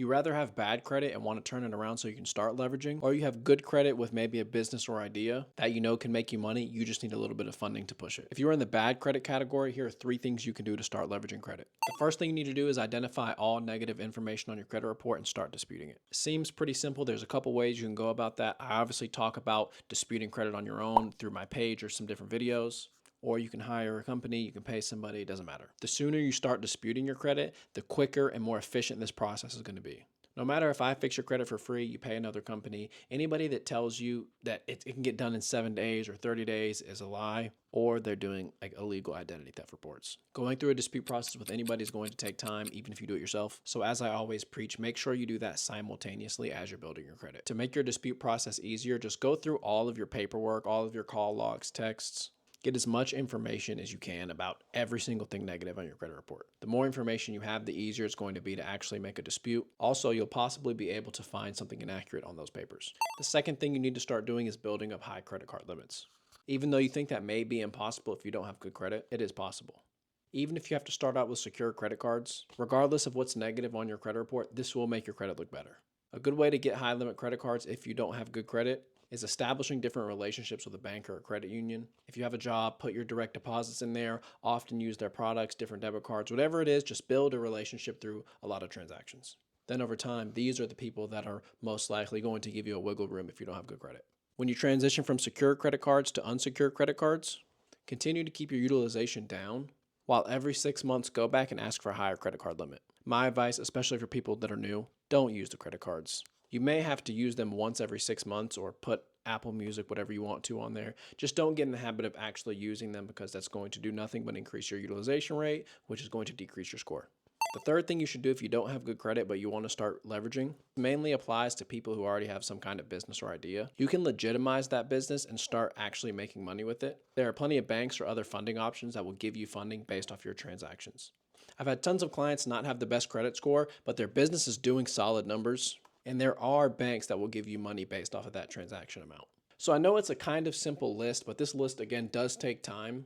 You rather have bad credit and want to turn it around so you can start leveraging, or you have good credit with maybe a business or idea that you know can make you money, you just need a little bit of funding to push it. If you're in the bad credit category, here are 3 things you can do to start leveraging credit. The first thing you need to do is identify all negative information on your credit report and start disputing it. Seems pretty simple. There's a couple ways you can go about that. I obviously talk about disputing credit on your own through my page or some different videos. Or you can hire a company, you can pay somebody, it doesn't matter. The sooner you start disputing your credit, the quicker and more efficient this process is going to be. No matter if I fix your credit for free, you pay another company, anybody that tells you that it can get done in 7 days or 30 days is a lie, or they're doing like illegal identity theft reports. Going through a dispute process with anybody is going to take time, even if you do it yourself. So as I always preach, make sure you do that simultaneously as you're building your credit. To make your dispute process easier, just go through all of your paperwork, all of your call logs, texts. Get as much information as you can about every single thing negative on your credit report. The more information you have, the easier it's going to be to actually make a dispute. Also, you'll possibly be able to find something inaccurate on those papers. The second thing you need to start doing is building up high credit card limits. Even though you think that may be impossible if you don't have good credit, it is possible. Even if you have to start out with secure credit cards, regardless of what's negative on your credit report, this will make your credit look better. A good way to get high limit credit cards if you don't have good credit is establishing different relationships with a bank or a credit union. If you have a job, put your direct deposits in there, often use their products, different debit cards, whatever it is, just build a relationship through a lot of transactions. Then over time, these are the people that are most likely going to give you a wiggle room if you don't have good credit. When you transition from secure credit cards to unsecured credit cards, continue to keep your utilization down, while every 6 months go back and ask for a higher credit card limit. My advice, especially for people that are new, don't use the credit cards. You may have to use them once every 6 months or put Apple Music, whatever you want to on there. Just don't get in the habit of actually using them because that's going to do nothing but increase your utilization rate, which is going to decrease your score. The third thing you should do if you don't have good credit but you want to start leveraging mainly applies to people who already have some kind of business or idea. You can legitimize that business and start actually making money with it. There are plenty of banks or other funding options that will give you funding based off your transactions. I've had tons of clients not have the best credit score, but their business is doing solid numbers. And there are banks that will give you money based off of that transaction amount. So I know it's a kind of simple list, but this list again does take time.